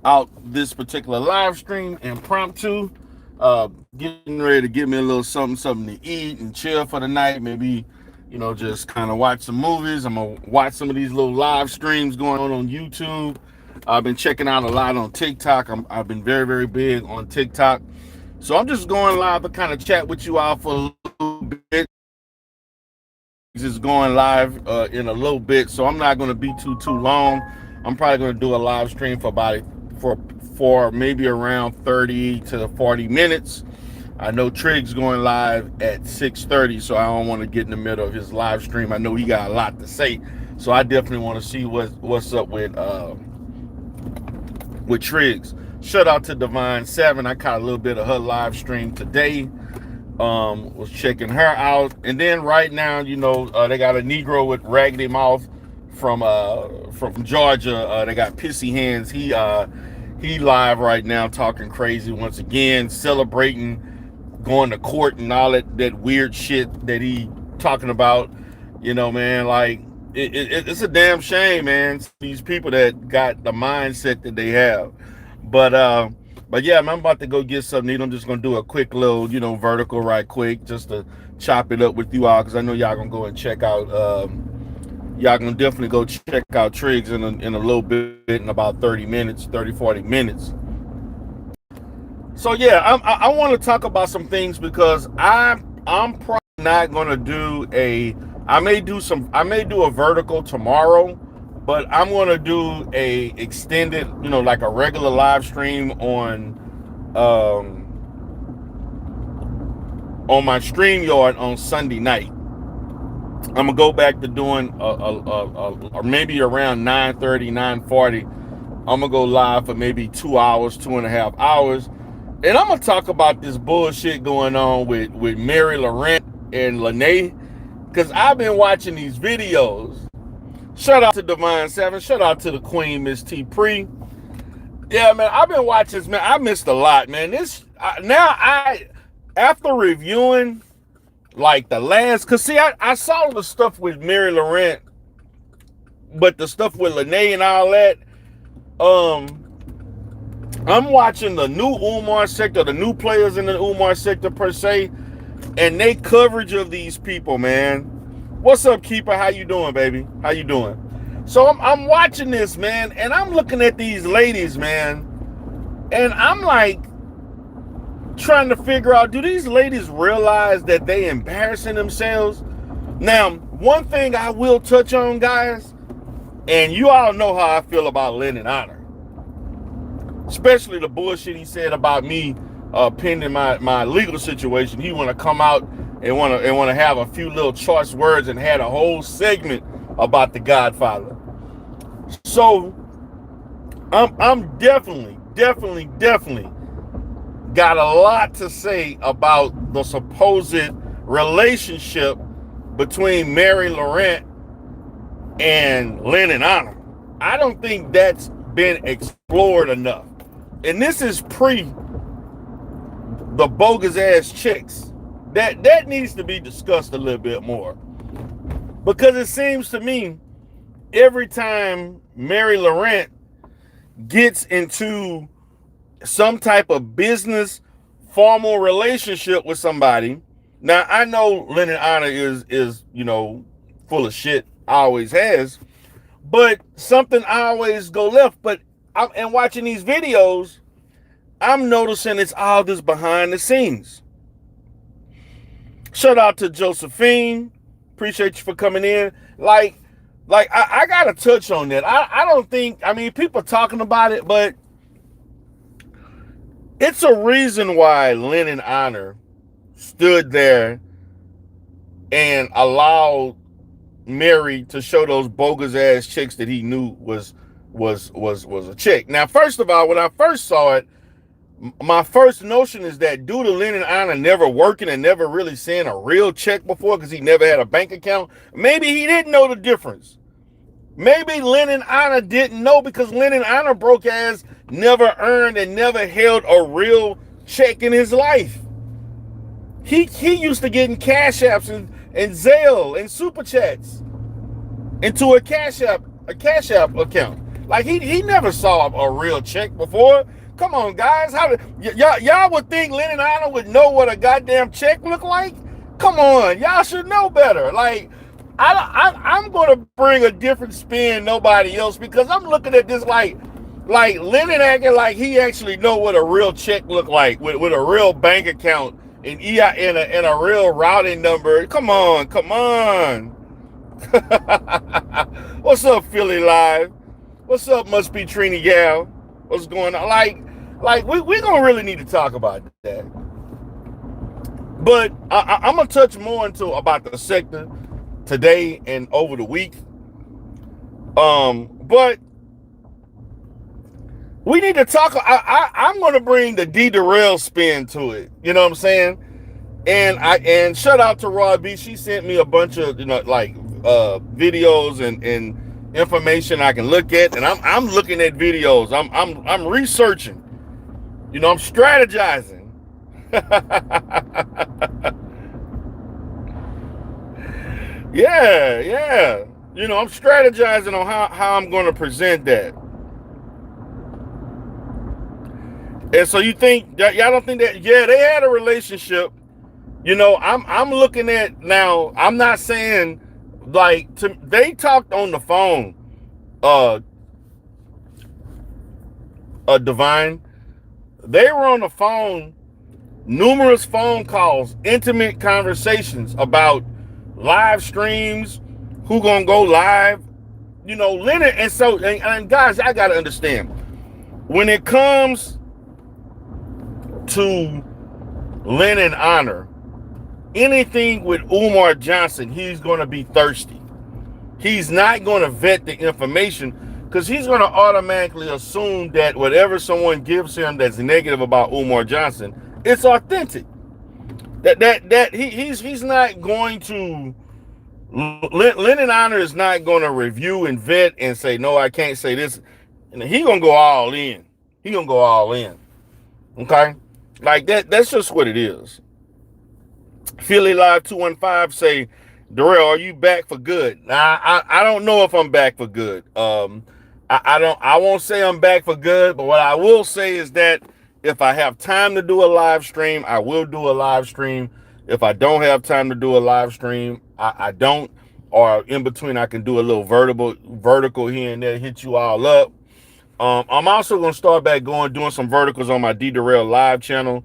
out this particular live stream impromptu. Getting ready to give me a little something to eat and chill for the night. Maybe, just kind of watch some movies. I'm gonna watch some of these little live streams going on YouTube. I've been checking out a lot on TikTok. I've been very, very big on TikTok. So I'm just going live to kind of chat with you all for a little bit. Just going live in a little bit, so I'm not going to be too long. I'm probably going to do a live stream for maybe around 30 to 40 minutes. I know Trig's going live at 6:30, so I don't want to get in the middle of his live stream. I know he got a lot to say, so I definitely want to see what's up with Triggs. Shout out to Divine 7. I caught a little bit of her live stream today. Was checking her out, and then right now, they got a Negro with raggedy mouth from Georgia. They got Pissy Hands. He live right now talking crazy once again, celebrating going to court and all that weird shit that he talking about. Man, like it's a damn shame, man. These people that got the mindset that they have, But yeah, I'm about to go get something to eat. I'm just gonna do a quick little, vertical right quick, just to chop it up with you all, because I know y'all gonna go and check out. Y'all gonna definitely go check out Triggs in a little bit, in about 30 minutes, 30, 40 minutes. So yeah, I want to talk about some things, because I'm probably not gonna do I may do a vertical tomorrow, but I'm gonna do a extended, like a regular live stream on my StreamYard on Sunday night. I'm gonna go back to doing or maybe around 9:30, 9:40. I'm gonna go live for maybe 2 hours, 2.5 hours, and I'm gonna talk about this bullshit going on with Mary Laurent and Lene, because I've been watching these videos. Shout out to Divine 7. Shout out to the Queen, Miss T. Pre. Yeah, man, I've been watching this, man. I missed a lot, man. After reviewing, like because see, I saw the stuff with Mary Laurent, but the stuff with Lene and all that, I'm watching the new Umar sector, the new players in the Umar sector per se, and they coverage of these people, man. What's up, Keeper? How you doing, baby? How you doing? So I'm watching this, man, and I'm looking at these ladies, man, and I'm like trying to figure out, do these ladies realize that they embarrassing themselves? Now, one thing I will touch on, guys, and you all know how I feel about Lennon Honor, especially the bullshit he said about me pending my legal situation. He want to come out and want to have a few little choice words, and had a whole segment about the Godfather. So I'm definitely got a lot to say about the supposed relationship between Mary Laurent and Lennon Honor. I don't think that's been explored enough, and this is pre the bogus ass chicks. That needs to be discussed a little bit more, because it seems to me every time Mary Laurent gets into some type of business formal relationship with somebody. Now, I know Lennon Honor is full of shit, always has, but something always go left. But and watching these videos, I'm noticing it's all this behind the scenes. Shout out to Josephine. Appreciate you for coming in. Like I gotta touch on that. I don't think, people talking about it, but it's a reason why Lennon Honor stood there and allowed Mary to show those bogus ass chicks that he knew was a chick. Now, first of all, when I first saw it, my first notion is that due to Lennon Honor never working and never really seeing a real check before, because he never had a bank account, maybe he didn't know the difference. Maybe Lennon Honor didn't know, because Lennon Honor broke ass never earned and never held a real check in his life. He used to getting cash apps and Zelle and super chats into a cash app account. Like he never saw a real check before. Come on, guys. How y'all would think Lennon Honor would know what a goddamn check look like? Come on, y'all should know better. Like, I'm gonna bring a different spin nobody else, because I'm looking at this like Lennon acting like he actually know what a real check look like with a real bank account and a real routing number. Come on. What's up, Philly Live? What's up, Must Be Trini Gal? What's going on? Like we gonna really need to talk about that. But I'm gonna touch more into about the Secktah today and over the week. But we need to talk. I'm gonna bring the D Darrell spin to it. You know what I'm saying? And shout out to Rod B. She sent me a bunch of videos and information I can look at, and I'm looking at videos. I'm researching. I'm strategizing. Yeah. I'm strategizing on how I'm going to present that. And so you think that y'all don't think that? Yeah, they had a relationship. I'm looking at now. I'm not saying they talked on the phone. Divine. They were on the phone, numerous phone calls, intimate conversations about live streams, who gonna go live, Leonard. And so, and guys, I gotta understand, when it comes to Lennon Honor, anything with Umar Johnson, he's gonna be thirsty. He's not gonna vet the information, because he's going to automatically assume that whatever someone gives him that's negative about Umar Johnson, it's authentic. That he's not going to. Lennon Honor is not going to review and vet and say, no, I can't say this. And he's going to go all in. Okay? Like that's just what it is. Philly Live 215 say, Darrell, are you back for good? Now, I don't know if I'm back for good. I won't say I'm back for good, but what I will say is that if I have time to do a live stream, I will do a live stream. If I don't have time to do a live stream, I don't. Or in between, I can do a little vertical here and there, hit you all up. I'm also going to start back doing some verticals on my D Darrell Live channel,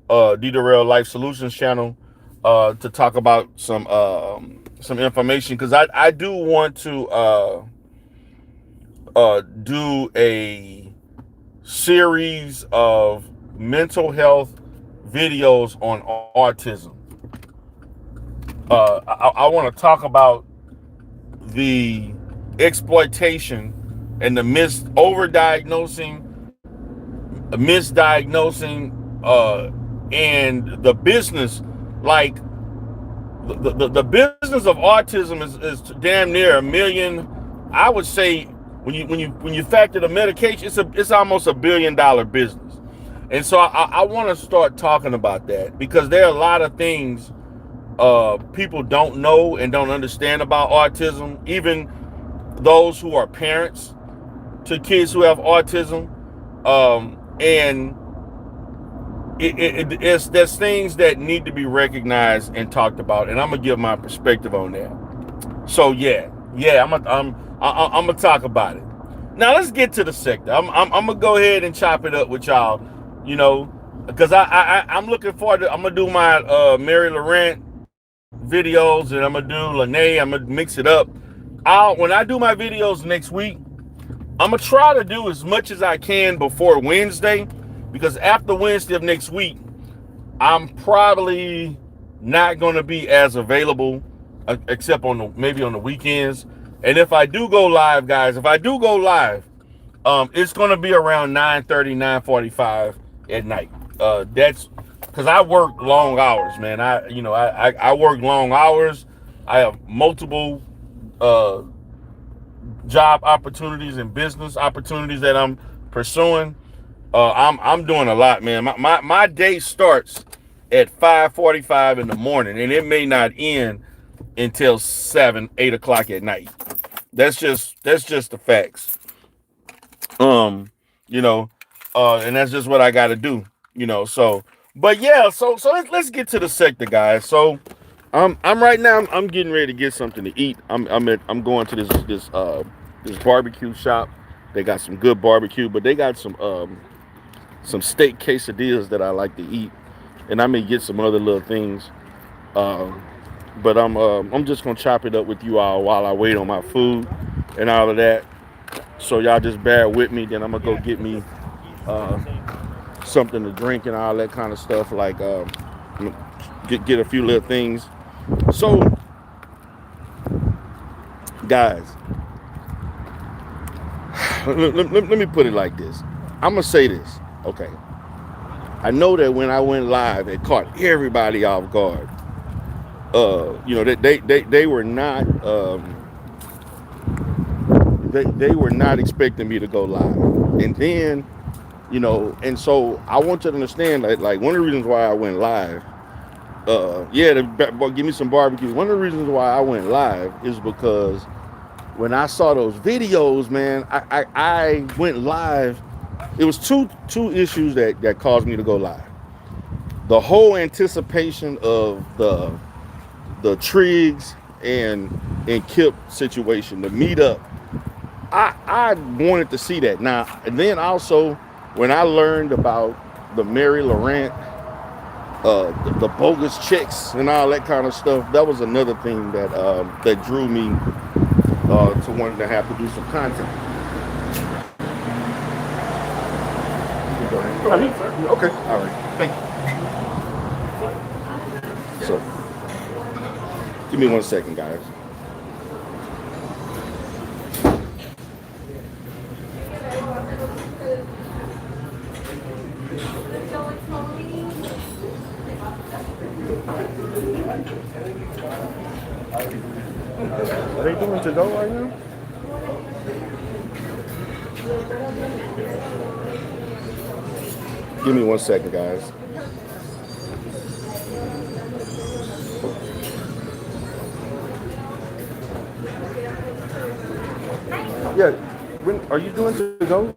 D Darrell Life Solutions channel, to talk about some information, because I do want to do a series of mental health videos on autism. I want to talk about the exploitation and the misdiagnosing, and the business, like the business of autism is damn near $1 million. I would say when you factor the medication, it's almost $1 billion business. And so I want to start talking about that, because there are a lot of things people don't know and don't understand about autism, even those who are parents to kids who have autism. And there's things that need to be recognized and talked about, and I'm gonna give my perspective on that. So yeah, I'm gonna talk about it. Now let's get to the Secktah. I'm gonna go ahead and chop it up with y'all, because I'm looking forward to. I'm gonna do my Mary Laurent videos, and I'm gonna do Lene. I'm gonna mix it up. When I do my videos next week, I'm gonna try to do as much as I can before Wednesday, because after Wednesday of next week, I'm probably not gonna be as available, except maybe on the weekends. And if I do go live, guys, it's gonna be around 9:30, 9:45 at night. That's because I work long hours, man. I work long hours. I have multiple job opportunities and business opportunities that I'm pursuing. I'm doing a lot, man. My day starts at 5:45 in the morning, and it may not end until 7, 8 o'clock at night. That's just the facts. Um, you know, and that's just what I got to do. So, but yeah, so let's get to the sector, guys. So, I'm right now. I'm getting ready to get something to eat. I'm going to this barbecue shop. They got some good barbecue, but they got some steak quesadillas that I like to eat, and I may get some other little things. Um, but I'm just gonna chop it up with you all while I wait on my food and all of that. So y'all just bear with me. Then I'm gonna go get me uh, something to drink and all that kind of stuff. Like get a few little things. So guys, let me put it like this. I'm gonna say this. Okay. I know that when I went live, it caught everybody off guard. That they were not they were not expecting me to go live, and then and so I want you to understand that, like, one of the reasons why I went live, give me some barbecue. One of the reasons why I went live is because when I saw those videos, man, I went live. It was two issues that caused me to go live. The whole anticipation of the Triggs and Kip situation, the meetup. I wanted to see that. Now, and then also when I learned about the Mary Laurent, the bogus checks and all that kind of stuff, that was another thing that drew me to wanting to have to do some content. Okay, all right, thank you. So, give me 1 second, guys. Are they doing to go right now? Give me 1 second, guys. Yeah, when are you doing to go?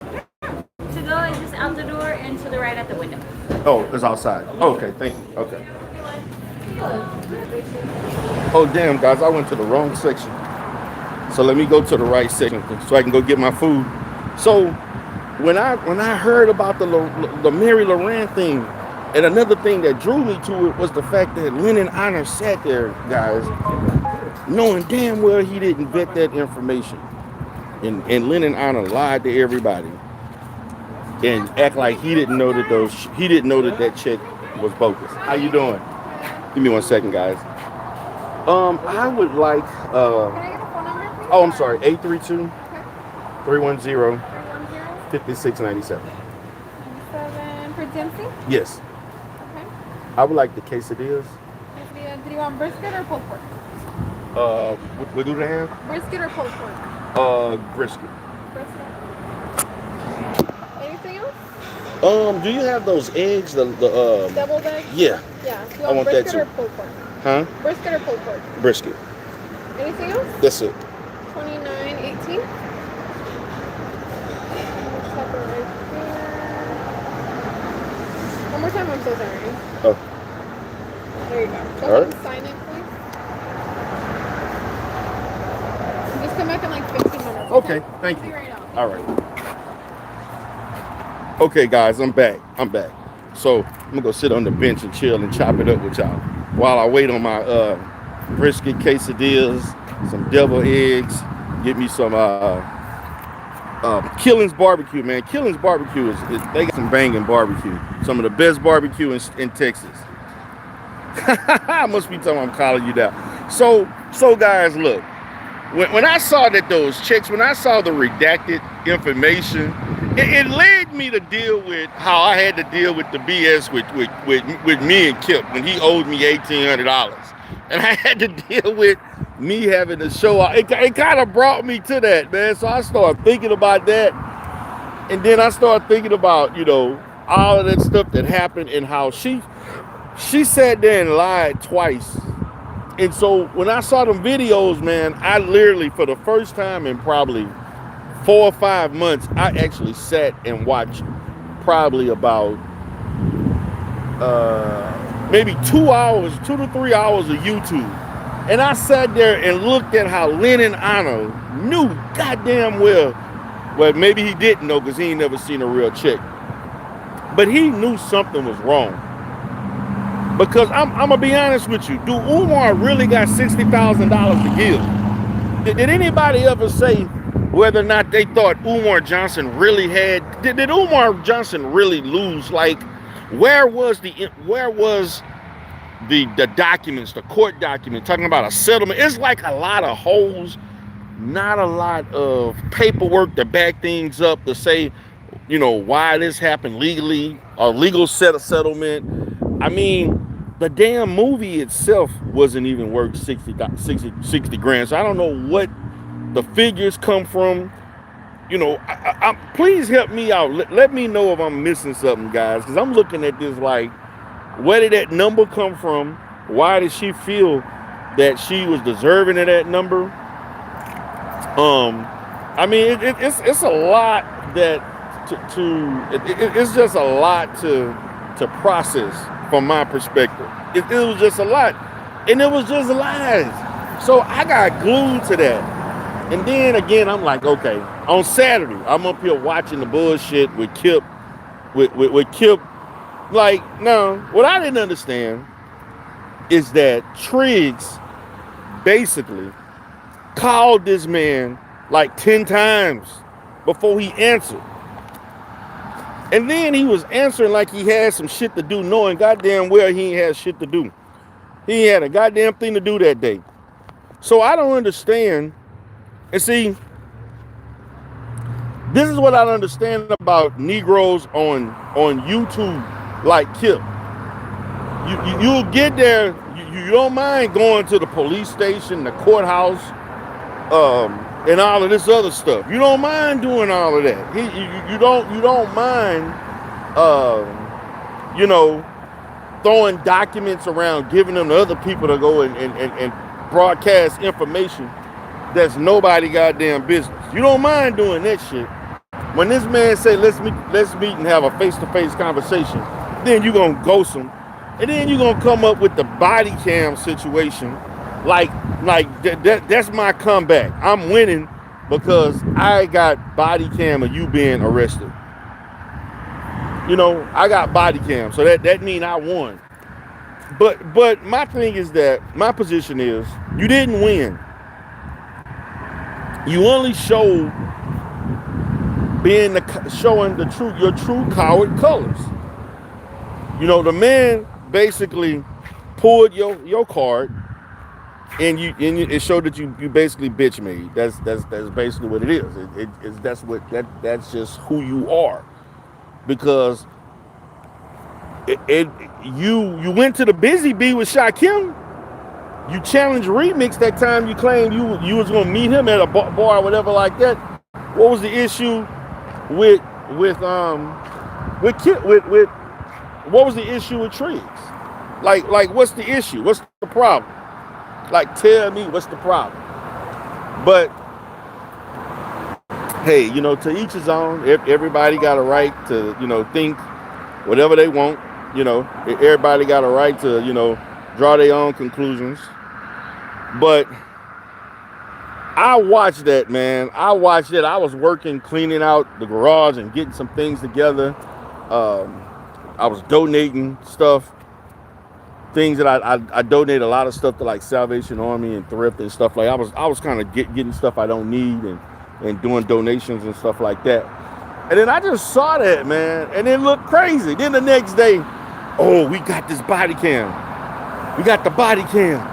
To go is just out the door and to the right at the window. Oh, it's outside. Oh, okay, thank you. Okay. Oh, damn, guys, I went to the wrong section. So let me go to the right section so I can go get my food. So when I heard about the Mary Laurent thing, and another thing that drew me to it was the fact that Lennon Honor sat there, guys, knowing damn well he didn't vet that information. And Lennon Honor lied to everybody and act like he didn't know that that check was bogus. How you doing? Give me 1 second, guys. I would like Can I get a phone number, please? oh, I'm sorry, 832 Okay. 310 310 5697. 97 for Dempsey? Yes. Okay. I would like the quesadillas. Do you want brisket or pulled pork? What do they have? Brisket or pulled pork? Brisket. Brisket. Anything else? Do you have those eggs? The Deviled egg? yeah. Yeah. Do you I want want that brisket too. or pulled pork? Huh? Brisket or pulled pork? Brisket. Anything else? That's it. 29.18. One more time, I'm so sorry. Oh. There you go. Go All ahead right. and sign it, please. Just come back in like 15 minutes. Okay. Thank See you. right now. All right. Okay, guys, I'm back. So I'm gonna go sit on the bench and chill and chop it up with y'all while I wait on my brisket quesadillas, some devil eggs. Get me some Killing's barbecue, man. Killing's barbecue they got some banging barbecue. Some of the best barbecue in Texas. I must be telling I'm calling you down. So guys, look. When I saw that those checks, when I saw the redacted information, it led me to deal with how I had to deal with the BS with me and Kip when he owed me $1,800, and I had to deal with me having to show up. It kind of brought me to that, man. So I started thinking about that, and then I started thinking about all of that stuff that happened and how she sat there and lied twice. And so when I saw them videos, man, I literally, for the first time in probably 4 or 5 months, I actually sat and watched probably about maybe 2 hours, 2 to 3 hours of YouTube. And I sat there and looked at how Lennon Honor knew goddamn well, maybe he didn't know because he ain't never seen a real chick. But he knew something was wrong. Because I'm gonna be honest with you, do Umar really got $60,000 to give? Did anybody ever say whether or not they thought Umar Johnson really had? Did Umar Johnson really lose? Like, where was the documents, the court document talking about a settlement? It's like a lot of holes, not a lot of paperwork to back things up to say, why this happened legally, a legal settlement. I mean, the damn movie itself wasn't even worth 60 grand. So I don't know what the figures come from. Please help me out. Let me know if I'm missing something, guys, because I'm looking at this like, where did that number come from? Why did she feel that she was deserving of that number? I mean, it's a lot that it's just a lot to process from my perspective. It was just a lot, and it was just lies. So I got glued to that. And then again, I'm like, okay, on Saturday, I'm up here watching the bullshit with Kip, with Kip. Like, no, what I didn't understand is that Triggs basically called this man like 10 times before he answered. And then he was answering like he had some shit to do, knowing goddamn well he ain't had shit to do. He had a goddamn thing to do that day. So I don't understand. And see, this is what I don't understand about Negroes on YouTube like Kip. You'll get there, you don't mind going to the police station, the courthouse, and all of this other stuff. You don't mind doing all of that. You don't mind, throwing documents around, giving them to other people to go and broadcast information that's nobody goddamn business. You don't mind doing that shit. When this man say let's meet and have a face-to-face conversation, then you gonna ghost him, and then you gonna come up with the body cam situation. Like that's my comeback. I'm winning because I got body cam of you being arrested. I got body cam, so that mean I won. But my thing is that my position is you didn't win. You only showed showing your true coward colors. The man basically pulled your card, and it showed that you basically bitch made. That's basically what it is. That's just who you are, because you went to the Busy Bee with Shaquem. You challenged Remix that time. You claimed you was gonna meet him at a bar or whatever like that. What was the issue with what was the issue with Triggs? Like what's the issue? What's the problem? Like, tell me what's the problem. But hey, to each his own. Everybody got a right to think whatever they want. Everybody got a right to draw their own conclusions. But I watched that, man. I watched it. I was working, cleaning out the garage and getting some things together. I was donating stuff, things that I donate a lot of stuff to, like Salvation Army and thrift and stuff. Like I was kind of getting stuff I don't need and doing donations and stuff like that. And then I just saw that, man, and it looked crazy. Then the next day, oh, we got this body cam. We got the body cam.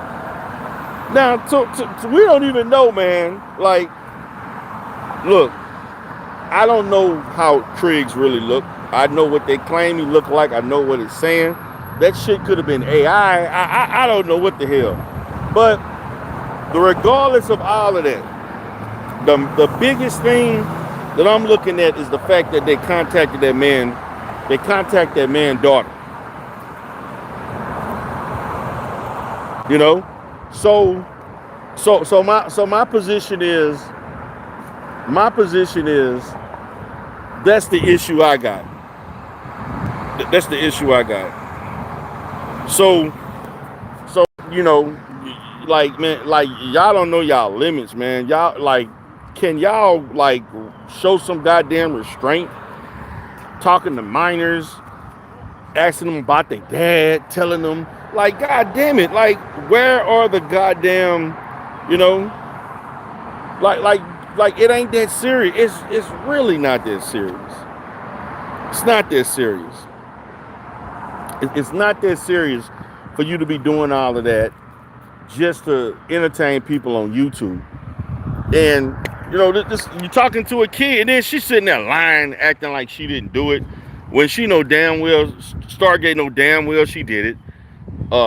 Now, we don't even know, man. Like, look, I don't know how Triggs really look. I know what they claim he look like. I know what it's saying. That shit could have been AI. I don't know what the hell. But regardless of all of that, the biggest thing that I'm looking at is the fact that they contacted that man. They contacted that man's daughter. So my position is, My position is that's the issue I got. That's the issue I got. So you know, like man, like y'all don't know y'all limits, man. Y'all like, can y'all like show some goddamn restraint? Talking to minors, asking them about their dad, telling them like, God damn it, like where are the goddamn, you know, like like like it ain't that serious. It's really not that serious. It's not that serious. It's not that serious for you to be doing all of that just to entertain people on YouTube. And you know, this you talking to a kid, and then she's sitting there lying, acting like she didn't do it, when she know damn well, Stargate know damn well she did it,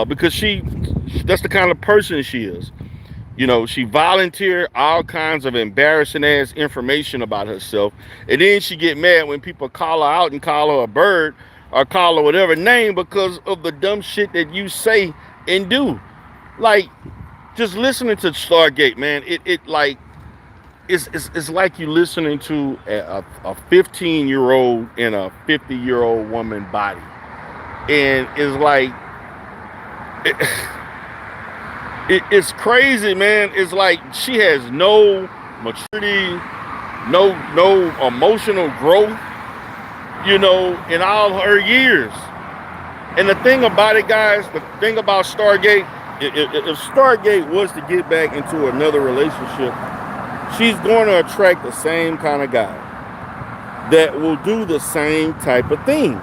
because that's the kind of person she is. You know, she volunteered all kinds of embarrassing ass information about herself, and then she get mad when people call her out and call her a bird or call her whatever name because of the dumb shit that you say and do. Like, just listening to Stargate, man, it like it's like you listening to a 15-year-old in a 50-year-old woman body, and it's like it's crazy, man. It's like she has no maturity, no emotional growth, you know, in all her years. And the thing about it, guys, the thing about Stargate, if Stargate was to get back into another relationship, she's going to attract the same kind of guy that will do the same type of thing.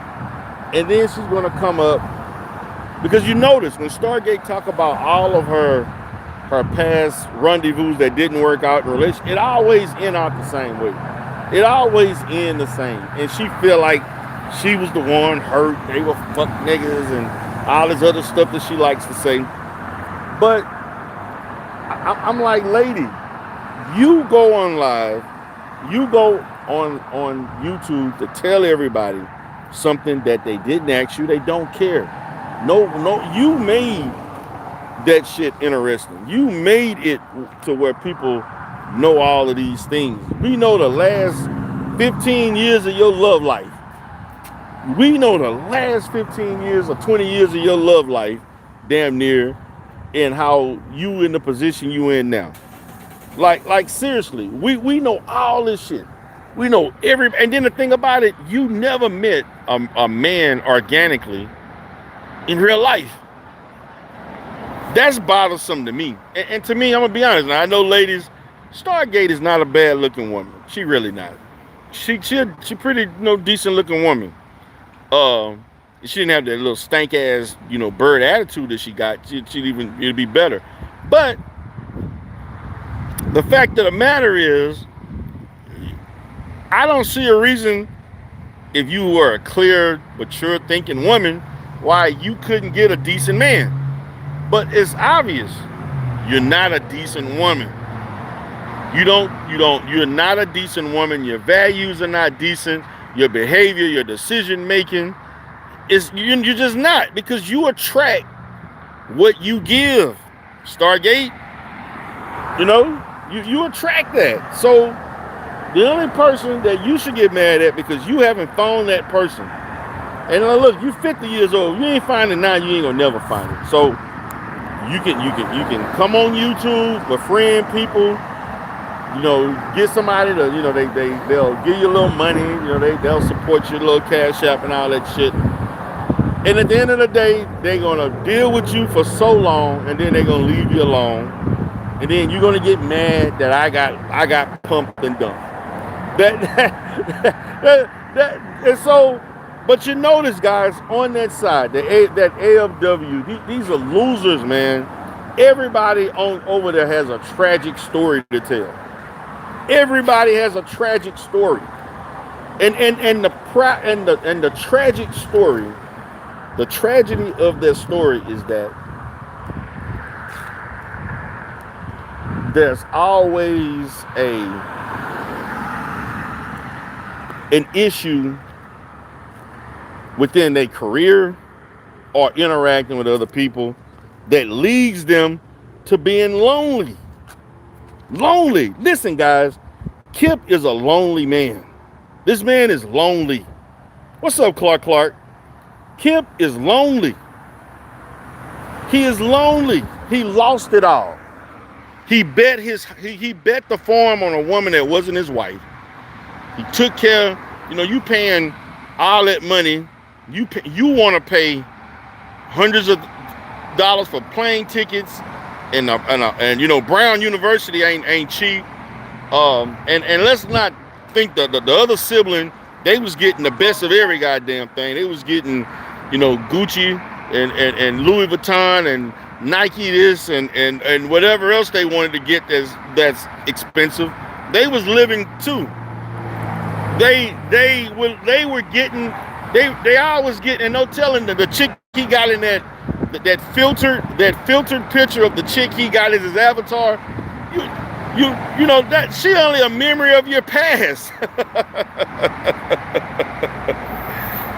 And then she's going to come up, because you notice when Stargate talk about all of her past rendezvous that didn't work out in a relationship, it always end out the same way. It always end the same. And she feel like she was the one hurt, they were fuck niggas and all this other stuff that she likes to say. But I'm like, lady, you go on live, you go on YouTube to tell everybody something that they didn't ask you, they don't care. No, you made that shit interesting. You made it to where people know all of these things. We know the last 15 years of your love life. We know the last 15 years or 20 years of your love life, damn near, and how you in the position you in now. Like seriously, we know all this shit. We know and then the thing about it, you never met a man organically in real life. That's bothersome to me. And to me, I'm gonna be honest. Now I know, ladies, Stargate is not a bad looking woman. She really not. She pretty decent looking woman. She didn't have that little stank ass bird attitude that she got. It'd be better. But the fact of the matter is, I don't see a reason, if you were a clear, mature thinking woman, why you couldn't get a decent man. But it's obvious you're not a decent woman. You're not a decent woman. Your values are not decent. Your behavior, your decision making, you're just not, because you attract what you give. Stargate, you attract that. So the only person that you should get mad at because you haven't found that person. And look, you 50 years old. You ain't finding it now. You ain't gonna never find it. So you can come on YouTube, befriend people. Get somebody to they'll give you a little money. They'll support your little cash app and all that shit. And at the end of the day, they're gonna deal with you for so long, and then they're gonna leave you alone. And then you're gonna get mad that I got pumped and dumped. And so, but you notice, guys, on that side, that AFW, these are losers, man. Everybody over there has a tragic story to tell. Everybody has a tragic story, and the tragic story, the tragedy of their story is that there's always an issue within their career or interacting with other people that leads them to being lonely. Listen, guys, Kip is a lonely man. This man is lonely. What's up, Clark? Kip is lonely. He is lonely. He lost it all. He bet he bet the farm on a woman that wasn't his wife. He took care. You paying all that money. You want to pay hundreds of dollars for plane tickets, and Brown University ain't cheap. And let's not think that the other sibling, they was getting the best of every goddamn thing. They was getting, Gucci and Louis Vuitton and Nike this and whatever else they wanted to get that's expensive. They was living too. They were getting, they always getting, and no telling the chick he got in that filtered picture of the chick he got as his avatar. You know that she only a memory of your past.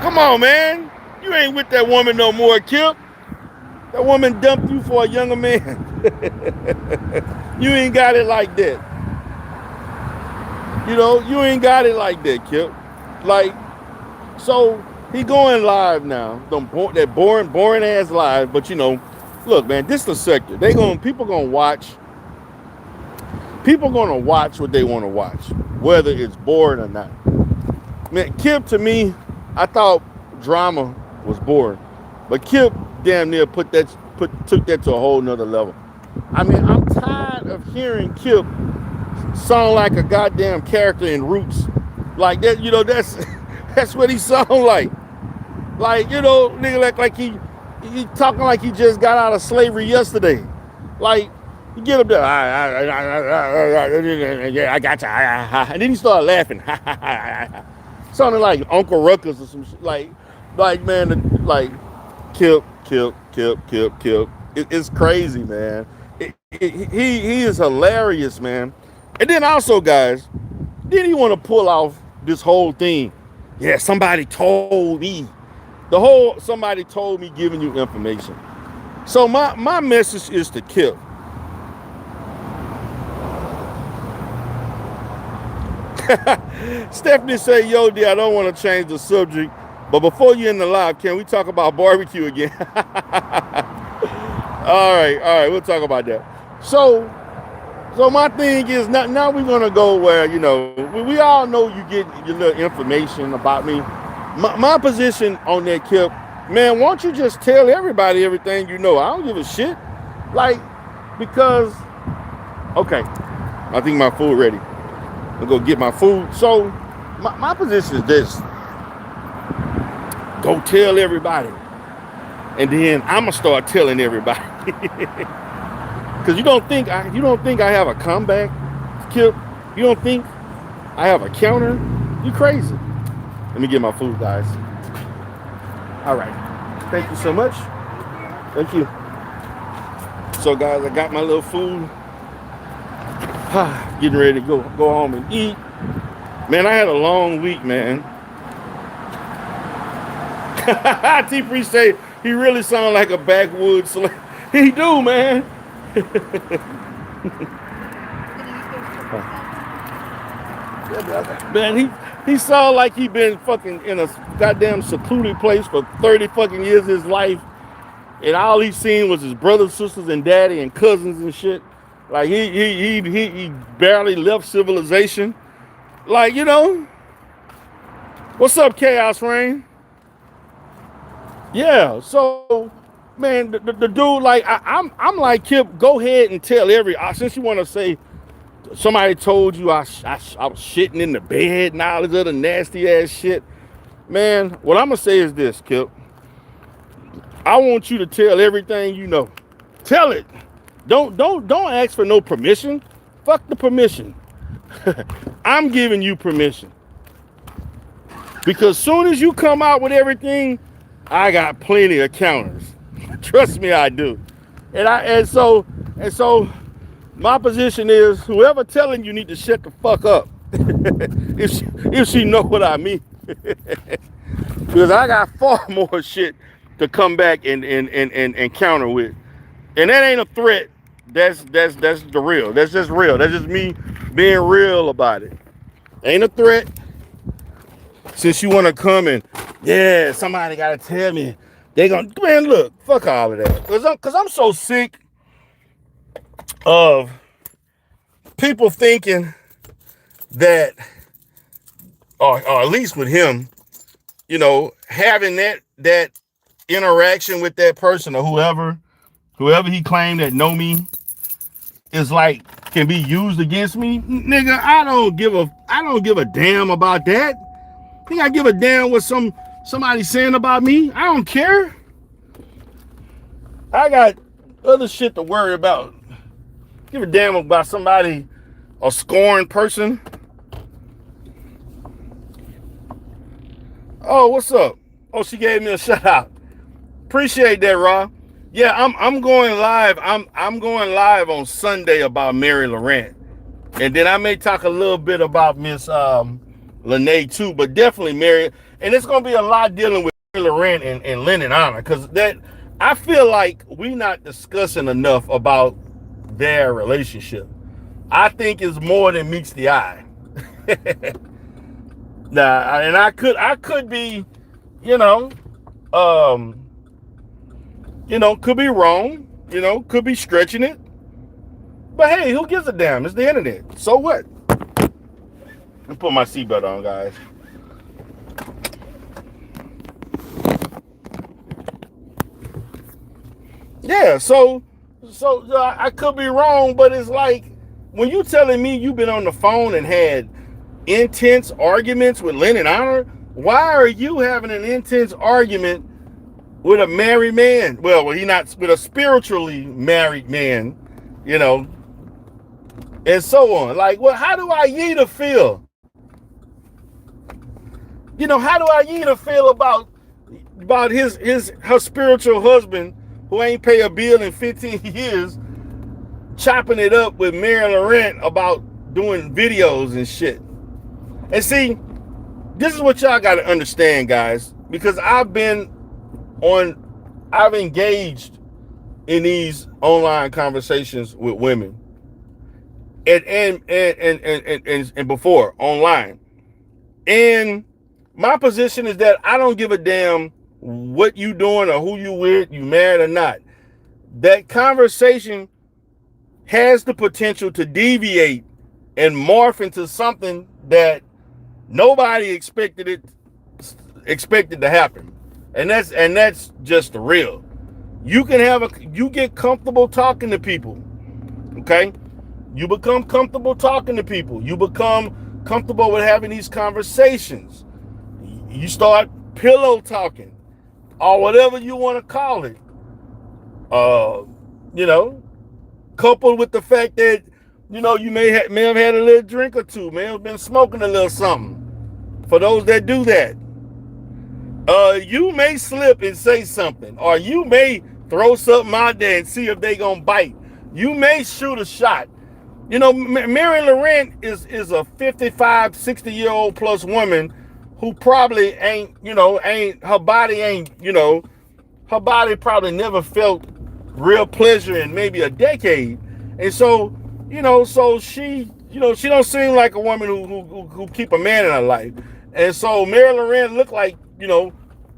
Come on, man. You ain't with that woman no more, Kip. That woman dumped you for a younger man. You ain't got it like that. You ain't got it like that, Kip. So he going live now. That boring ass live. But look, man, this is the Secktah. People gonna watch. People gonna watch what they want to watch, whether it's boring or not. Man, Kip, to me, I thought drama was boring, but Kip damn near took that to a whole nother level. I mean, I'm tired of hearing Kip sound like a goddamn character in Roots, like that. That's what he sound like. Nigga, like he talking like he just got out of slavery yesterday. Like, you get up there, yeah, I got you, and then he started laughing, sounding like Uncle Ruckus or some shit. Like man, like Kip. It's crazy, man. He is hilarious, man. And then also, guys, then he want to pull off this whole thing. Yeah, somebody told me. Somebody told me giving you information. So my message is to Kip. Stephanie say, yo, dear, I don't want to change the subject, but before you end the live, can we talk about barbecue again? All right, we'll talk about that. So my thing is, now we're going to go where, we all know you get your little information about me. My position on that, Kip, man, why don't you just tell everybody everything you know? I don't give a shit. Because, okay, I think my food ready. I'm gonna go get my food. So my position is this: go tell everybody, and then I'm gonna start telling everybody. Because you don't think I have a comeback, Kip? You don't think I have a counter? You crazy? Let me get my food, guys. All right. Thank you so much. Thank you. So, guys, I got my little food. Getting ready to go home and eat. Man, I had a long week, man. T-Free say he really sound like a backwoods slave. He do, man. Man, he sound like he been fucking in a goddamn secluded place for 30 fucking years of his life, and all he seen was his brothers, sisters, and daddy and cousins and shit. Like he barely left civilization. Like, what's up, Chaos Rain? Yeah, so man, the dude, like I'm like, Kip, go ahead and tell since you want to say somebody told you I was shitting in the bed and all this other nasty ass shit. Man, what I'm gonna say is this, Kip. I want you to tell everything you know. Tell it. Don't ask for no permission. Fuck the permission. I'm giving you permission. Because soon as you come out with everything, I got plenty of counters. Trust me, I do. And so my position is, whoever telling you need to shut the fuck up. if she know what I mean. Because I got far more shit to come back and counter with. And that ain't a threat. That's the real. That's just real. That's just me being real about it. Ain't a threat. Since you want to come and, yeah, somebody got to tell me. They gonna, man, look, fuck all of that. Cause I'm so sick of people thinking that, or at least with him, you know, having that interaction with that person or whoever he claimed that know me is like can be used against me. Nigga, I don't give a damn about that. Think I give a damn what somebody saying about me? I don't care. I got other shit to worry about. Give a damn about somebody, a scorned person. Oh, what's up? Oh, she gave me a shout out. Appreciate that, Rob. Yeah, I'm going live. I'm going live on Sunday about Mary Laurent. And then I may talk a little bit about Miss Lene too, but definitely Mary. And it's gonna be a lot dealing with Mary Laurent and Lennon Honor, because that I feel like we're not discussing enough about their relationship. I think it's more than meets the eye. Nah, and I could be, could be wrong, could be stretching it. But hey, who gives a damn? It's the internet. So what? Let me put my seatbelt on, guys. Yeah, so I could be wrong, but it's like when you telling me you've been on the phone and had intense arguments with Lennon Honor, why are you having an intense argument with a married man? Well, he not with a spiritually married man, and so on. Like, well, how do Aida feel? How do Aida feel about her spiritual husband who ain't pay a bill in 15 years, chopping it up with Mary Laurent about doing videos and shit? And see, this is what y'all got to understand, guys, because I've engaged in these online conversations with women and before online. And my position is that I don't give a damn what you doing or who you with, you married or not. That conversation has the potential to deviate and morph into something that nobody expected to happen. And that's just the real. You get comfortable talking to people. Okay? You become comfortable talking to people. You become comfortable with having these conversations. You start pillow talking or whatever you want to call it. Coupled with the fact that, you may have had a little drink or two, may have been smoking a little something. For those that do that, you may slip and say something, or you may throw something out there and see if they gonna bite. You may shoot a shot. Mary Laurent is a 55, 60-year-old plus woman who probably her body probably never felt real pleasure in maybe a decade. And so, she don't seem like a woman who keep a man in her life. And so Mary Laurent looked like,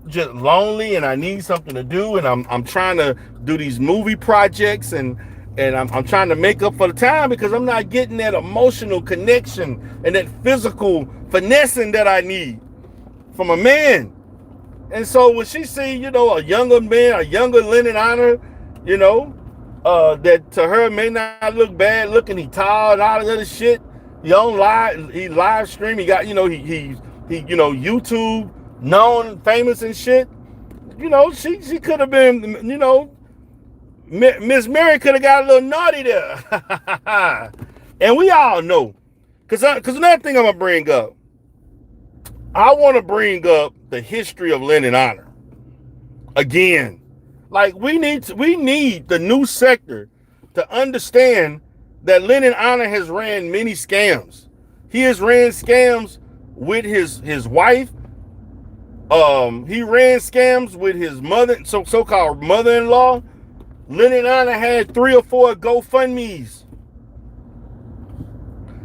just lonely, and I need something to do, and I'm trying to do these movie projects, and I'm trying to make up for the time because I'm not getting that emotional connection and that physical finessing that I need from a man. And so when she see, a younger man, a younger Lennon Honor, that to her may not look bad looking, he tall and all that other shit. He live stream, he got, he YouTube known, famous and shit. She could have been, Miss Mary could have got a little naughty there. And we all know. Because another thing I'm going to bring up. I want to bring up the history of Lennon Honor. Again. Like, we need the new sector to understand that Lennon Honor has ran many scams. He has ran scams with his wife. He ran scams with his mother, so-called mother-in-law. Lennon Honor had 3 or 4 GoFundMes.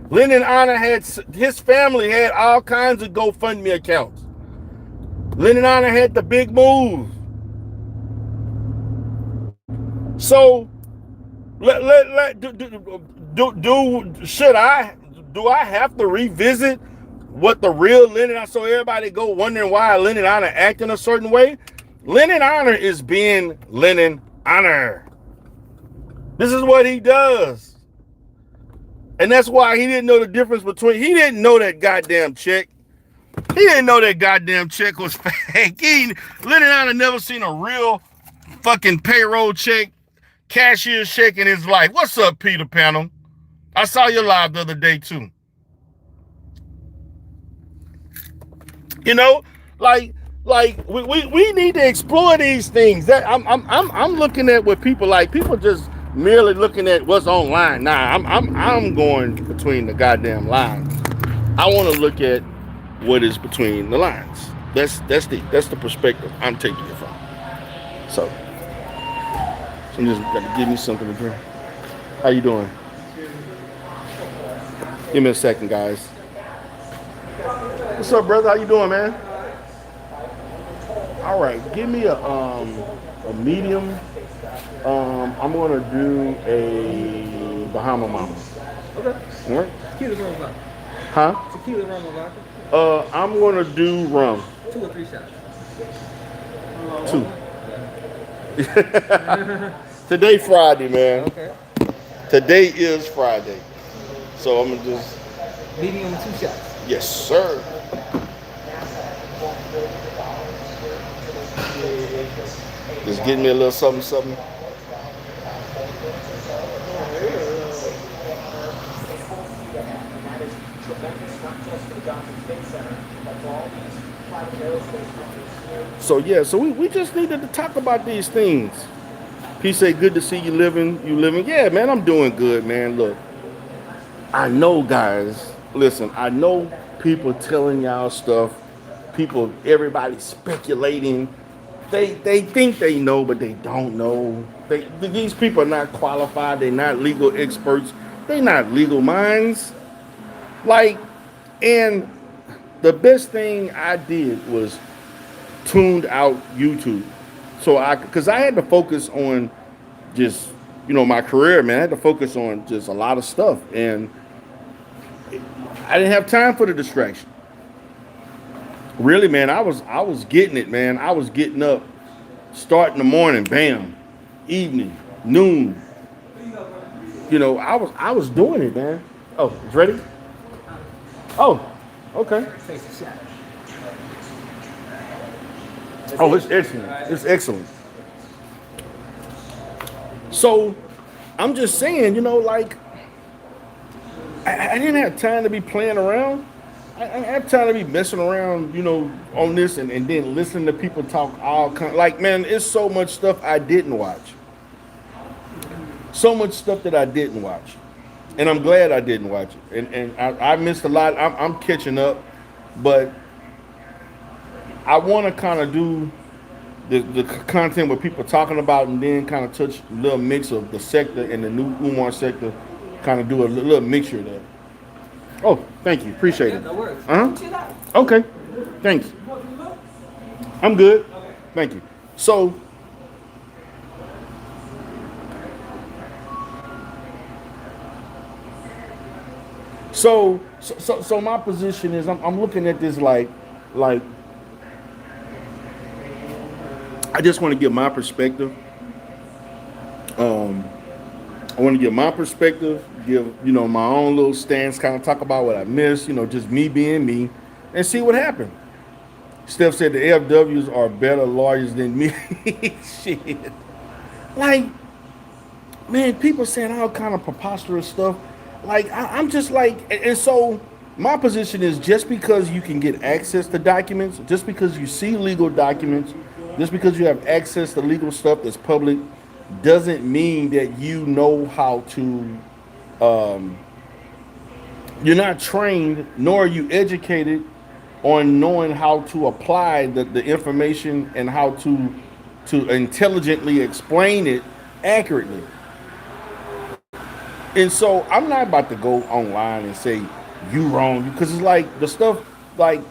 Lennon Honor had, his family had all kinds of GoFundMe accounts. Lennon Honor had the big move. So do I have to revisit what the real Lennon? So everybody go wondering why Lennon Honor acting a certain way. Lennon Honor is being Lennon Honor. This is what he does. And that's why he didn't know the difference between, he didn't know that goddamn check. He didn't know that goddamn check was fake. Lennon Honor never seen a real fucking payroll check, cashier's check in his life. What's up, Peter Panel? I saw you live the other day too. You know, like we need to explore these things. That I'm looking at what people like. People just merely looking at what's online. Nah, I'm going between the goddamn lines. I want to look at what is between the lines. That's the perspective I'm taking it from. So I'm just got to give me something to drink. How you doing? Give me a second, guys. What's up, brother? How you doing, man? All right, give me a medium. I'm gonna do a Bahama Mama. Okay. All right. Tequila, rum, vodka. Huh? Tequila, rum, or vodka. I'm gonna do rum. 2 or 3 shots. 2. Today Friday, man. Okay. Today is Friday, so I'm gonna just. Medium 2 shots. Yes, sir. Just getting me a little something. So yeah, so we just needed to talk about these things. He said, good to see you living. Yeah, man, I'm doing good, man. Look, I know, guys, listen, I know people telling y'all stuff. People, everybody speculating. They think they know, but they don't know. These people are not qualified. They're not legal experts. They're not legal minds. Like, and the best thing I did was tuned out YouTube. So because I had to focus on just, my career, man. I had to focus on just a lot of stuff. And I didn't have time for the distraction. Really, man, I was getting it, man. I was getting up, start in the morning, bam, evening, noon. I was doing it, man. Oh, it's ready? Oh, okay. Oh, it's excellent. It's excellent. So, I'm just saying, like, I didn't have time to be playing around. I have time to be messing around, on this and then listening to people talk all kind. Like, man, it's so much stuff I didn't watch. So much stuff that I didn't watch. And I'm glad I didn't watch it. And I missed a lot. I'm catching up. But I want to kind of do the content with people talking about and then kind of touch a little mix of the Secktah and the new Umar Secktah. Kind of do a little mixture of that. Oh, thank you. Appreciate it. Uh-huh. Okay. Thanks. I'm good. Thank you. So my position is I'm looking at this like I just want to give my perspective. I want to give my perspective, give, my own little stance, kind of talk about what I missed, just me being me, and see what happened. Steph said the FWs are better lawyers than me. Shit. Like, man, people saying all kind of preposterous stuff. Like, I'm just like, and so my position is just because you can get access to documents, just because you see legal documents, just because you have access to legal stuff that's public, doesn't mean that you know how to, you're not trained, nor are you educated on knowing how to apply the information and how to intelligently explain it accurately. And so I'm not about to go online and say you wrong, because it's like the stuff, like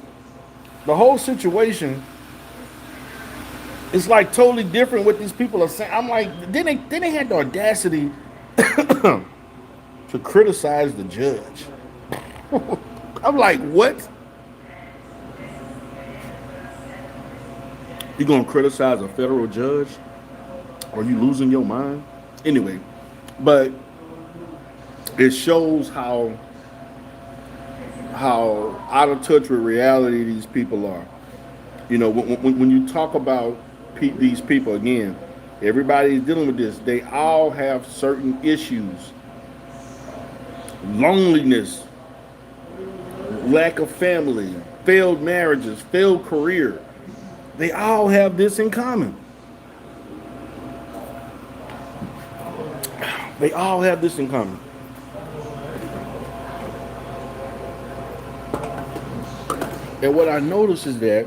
the whole situation is like totally different what these people are saying. I'm like, then they had the audacity to criticize the judge. I'm like, what? You gonna criticize a federal judge? Are you losing your mind? Anyway, but it shows how out of touch with reality these people are. You know, when you talk about these people again, everybody's dealing with this. They all have certain issues: loneliness, lack of family, failed marriages, failed career. They all have this in common. They all have this in common. And what I notice is that,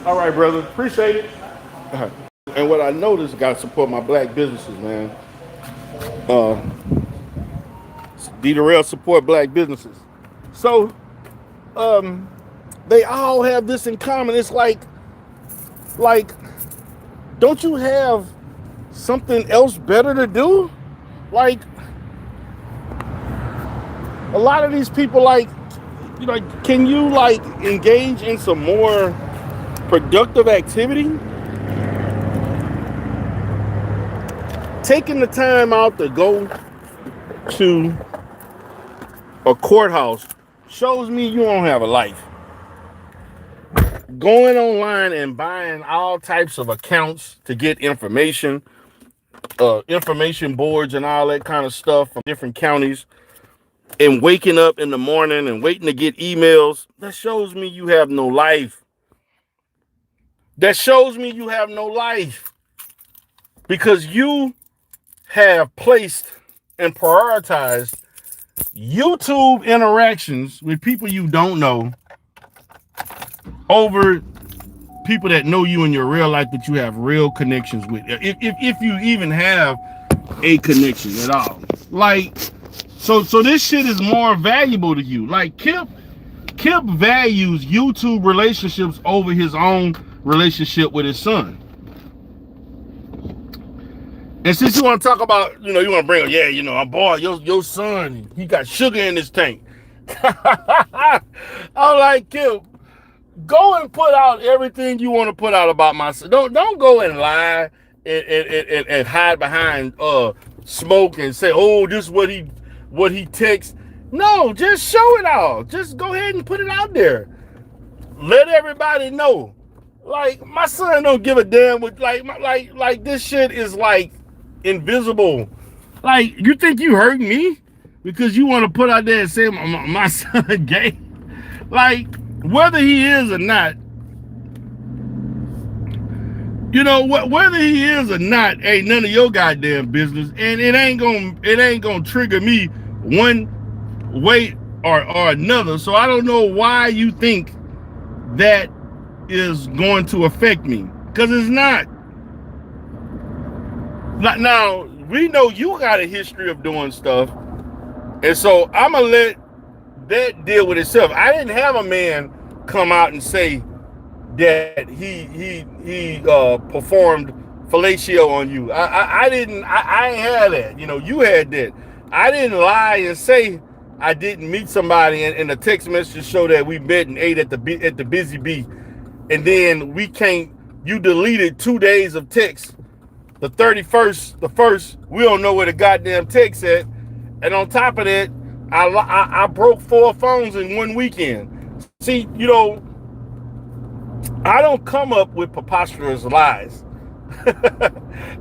all right, brother, appreciate it. And what I noticed, got to support my black businesses, man. D-Rail support black businesses. So, they all have this in common. It's like, don't you have something else better to do? Like, a lot of these people, like, you know, can you like engage in some more productive activity? Taking the time out to go to a courthouse shows me you don't have a life. Going online and buying all types of accounts to get information, information boards and all that kind of stuff from different counties, and waking up in the morning and waiting to get emails, that shows me you have no life. That shows me you have no life. Because you have placed and prioritized YouTube interactions with people you don't know over people that know you in your real life, that you have real connections with. If you even have a connection at all. Like, so this shit is more valuable to you. Like, Kip values YouTube relationships over his own relationship with his son. And since you want to talk about, you know, you want to bring up, yeah, you know, I'm boy, your son, he got sugar in his tank. I'm like, Kip, go and put out everything you want to put out about my son. Don't go and lie and hide behind smoke and say, oh, this is what he texts. No, just show it all. Just go ahead and put it out there. Let everybody know. Like, my son don't give a damn with like this shit is like invisible. Like, you think you hurt me because you want to put out there and say my son gay? Like, whether he is or not, you know, whether he is or not ain't none of your goddamn business, and it ain't gonna trigger me one way or another. So I don't know why you think that is going to affect me, because it's not. Now, we know you got a history of doing stuff, and so I'm gonna let that deal with itself. I didn't have a man come out and say that he performed fellatio on you. I didn't had that. You know, you had that. I didn't lie and say I didn't meet somebody and the text messages show that we met and ate at the Busy Bee, and then you deleted 2 days of text. The 31st, the 1st, we don't know where the goddamn text at. And on top of that, I broke 4 phones in 1 weekend. See, you know, I don't come up with preposterous lies.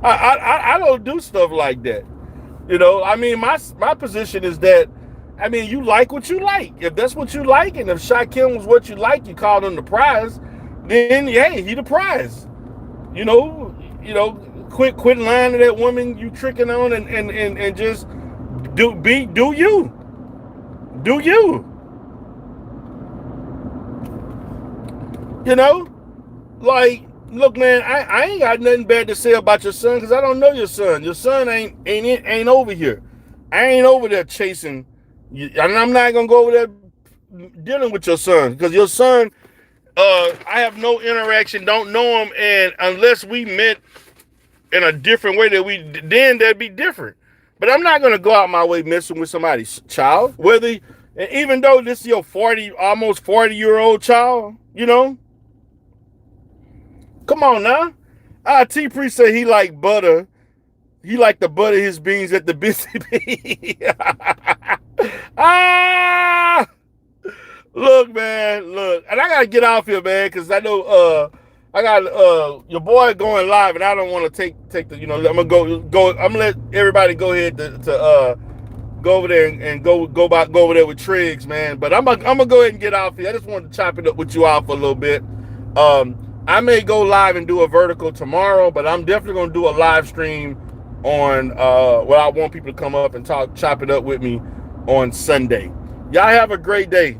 I don't do stuff like that. You know, I mean, my position is that, I mean, you like what you like. If that's what you like, and if Shaquem was what you like, you called him the prize, then hey, he the prize. You know, quit lying to that woman you tricking on, and just do you. Do you. You know? Like, Look, man, I ain't got nothing bad to say about your son because I don't know your son. Your son ain't over here. I ain't over there chasing you, and I'm not gonna go over there dealing with your son because your son, I have no interaction, don't know him, and unless we met in a different way then that'd be different. But I'm not gonna go out my way messing with somebody's child, even though this is your almost 40-year-old child, you know. Come on now. T Priest said he like butter. He like to butter his beans at the Busy Bee. Ah! Look, man, look. And I gotta get off here, man, because I know I got your boy going live, and I don't want to take the, I'm gonna go. I'm gonna let everybody go ahead to go over there and go over there with Triggs, man. But I'm gonna go ahead and get off here. I just wanted to chop it up with you all for a little bit. I may go live and do a vertical tomorrow, but I'm definitely gonna do a live stream on where I want people to come up and chop it up with me on Sunday. Y'all have a great day.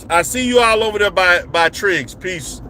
I see you all over there by Triggs. Peace.